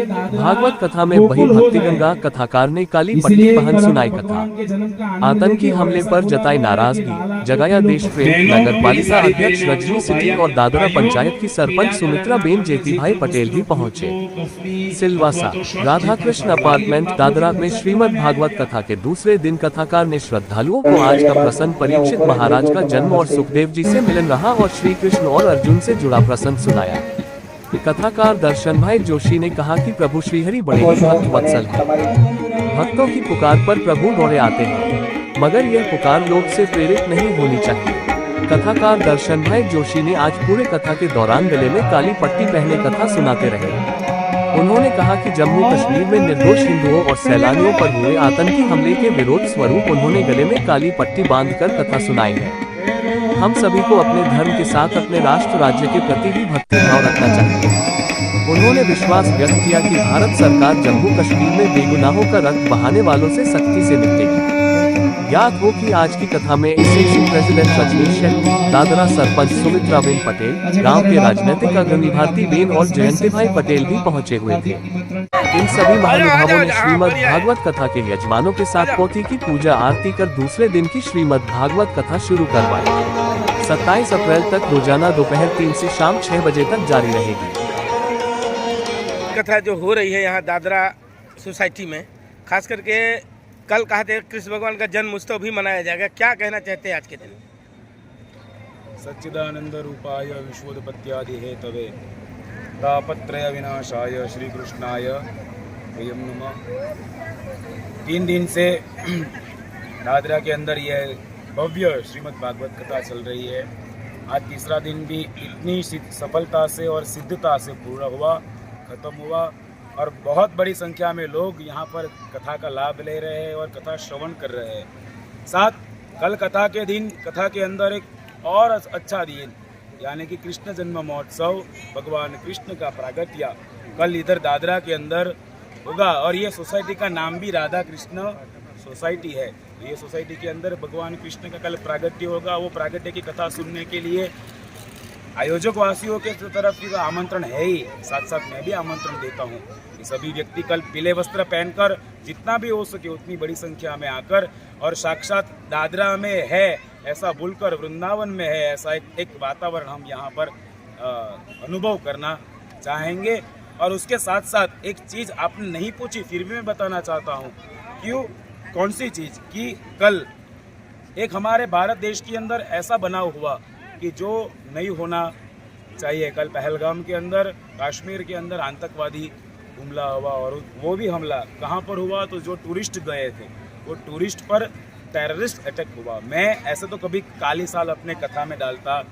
भागवत कथा में वही भक्ति गंगा कथाकार ने काली पट्टी पहन सुनाई कथा। आतंकी हमले पर जताई नाराजगी, जगाया देश प्रेम। नगर पालिका अध्यक्ष रजनी सिटी और दादरा पंचायत की सरपंच सुमित्रा बेन जेती भाई पटेल भी पहुंचे। सिलवासा राधा कृष्ण अपार्टमेंट दादरा में श्रीमद् भागवत कथा के दूसरे दिन कथाकार ने श्रद्धालुओं को आज का प्रसंग परीक्षित महाराज का जन्म और सुखदेव जी से मिलन रहा और श्री कृष्ण और अर्जुन से जुड़ा प्रसंग सुनाया। कथाकार दर्शन भाई जोशी ने कहा कि प्रभु श्रीहरि बड़े ही भक्त वत्सल हैं। भक्तों की पुकार पर प्रभु दौड़े आते हैं, मगर यह पुकार लोग से प्रेरित नहीं होनी चाहिए। कथाकार दर्शन भाई जोशी ने आज पूरे कथा के दौरान गले में काली पट्टी पहने कथा सुनाते रहे। उन्होंने कहा कि जम्मू कश्मीर में निर्दोष हिंदुओं और सैलानियों पर हुए आतंकी हमले के विरोध स्वरूप उन्होंने गले में काली पट्टी बांधकर कथा सुनाई है। हम सभी को अपने धर्म के साथ अपने राष्ट्र राज्य के प्रति भी भक्ति भाव रखना चाहिए। उन्होंने विश्वास व्यक्त किया कि भारत सरकार जम्मू कश्मीर में बेगुनाहों का रक्त बहाने वालों से सख्ती से निपटेगी। याद हो कि आज की कथा में एक्सिंग प्रेसिडेंट रजनीश शेट्टी, दादरा सरपंच सुमित्रा बेन पटेल, गांव के राजनीतिक अग्रणी भारती बेन और जयंती भाई पटेल भी पहुंचे हुए थे। इन सभी महानुभावों ने श्रीमद् भागवत कथा के यजमानों के साथ पोथी की पूजा आरती कर दूसरे दिन की श्रीमद् भागवत कथा शुरू करवाई। 27 अप्रैल तक रोजाना दोपहर 3 से शाम 6 बजे तक जारी रहेगी। कथा जो हो रही है यहाँ दादरा सोसाइटी में, खास करके कल कहा थे कृष्ण भगवान का जन्म उत्सव भी मनाया जाएगा, क्या कहना चाहते हैं आज के दिन? सच्चिदानंद रूपाय विश्वोत्पत्त्यादि हेतवे तापत्रय विनाशाय श्री कृष्णाय वयं नमः। 3 दिन से दादरा के अंदर यह भव्य श्रीमद् भागवत कथा चल रही है। आज तीसरा दिन भी इतनी सफलता से और सिद्धता से पूरा हुआ, खत्म हुआ और बहुत बड़ी संख्या में लोग यहाँ पर कथा का लाभ ले रहे हैं और कथा श्रवण कर रहे हैं। साथ कल कथा के दिन कथा के अंदर एक और अच्छा दिन यानी कि कृष्ण जन्म महोत्सव, भगवान कृष्ण का प्रागट्य कल इधर दादरा के अंदर होगा और ये सोसाइटी का नाम भी राधा कृष्ण सोसाइटी है। ये सोसाइटी के अंदर भगवान कृष्ण का कल प्रागट्य होगा। वो प्रागट्य की कथा सुनने के लिए आयोजक वासियों के तरफ की आमंत्रण है ही, साथ साथ मैं भी आमंत्रण देता हूँ कि सभी व्यक्ति कल पीले वस्त्र पहनकर जितना भी हो सके उतनी बड़ी संख्या में आकर और साक्षात दादरा में है ऐसा भूलकर वृंदावन में है ऐसा एक वातावरण हम यहाँ पर अनुभव करना चाहेंगे। और उसके साथ साथ एक चीज़ आपने नहीं पूछी फिर भी मैं बताना चाहता हूँ। क्यों? कौन सी चीज़? कि कल एक हमारे भारत देश के अंदर ऐसा बनाव हुआ कि जो नहीं होना चाहिए। कल पहलगाम के अंदर, कश्मीर के अंदर आतंकवादी हमला हुआ और वो भी हमला कहाँ पर हुआ? तो जो टूरिस्ट गए थे वो टूरिस्ट पर टेररिस्ट अटैक हुआ। मैं ऐसे तो कभी काली साल अपने कथा में डालता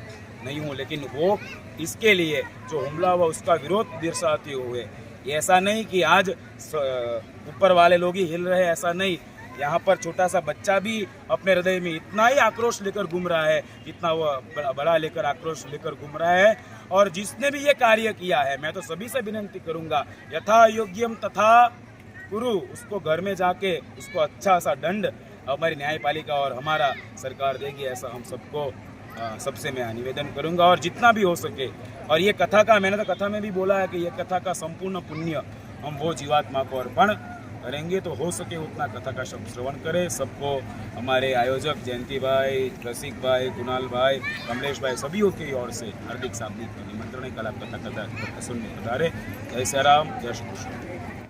नहीं हूँ, लेकिन वो इसके लिए जो हमला हुआ उसका विरोध दर्शाते हुए, ऐसा नहीं कि आज ऊपर वाले लोग ही हिल रहे, ऐसा नहीं। यहाँ पर छोटा सा बच्चा भी अपने हृदय में इतना ही आक्रोश लेकर घूम रहा है जितना वो बड़ा लेकर आक्रोश लेकर घूम रहा है। और जिसने भी ये कार्य किया है मैं तो सभी से विनती करूँगा, यथा योग्यम तथा कुरु, उसको घर में जाके उसको अच्छा सा दंड हमारी न्यायपालिका और हमारा सरकार देगी, ऐसा हम सबको सबसे मैं निवेदन करूंगा। और जितना भी हो सके, और ये कथा का मैंने तो कथा में भी बोला है कि ये कथा का संपूर्ण पुण्य हम वो जीवात्मा को अर्पण करेंगे, तो हो सके उतना कथा का शब्द श्रवण करें। सबको हमारे आयोजक जयंती भाई, रसिक भाई, कुणाल भाई, कमलेश भाई सभी की ओर से हार्दिक शाब्दिक निमंत्रण है। कल आप कथा सुनने पधारे। जय श्री राम, जय श्री कृष्ण।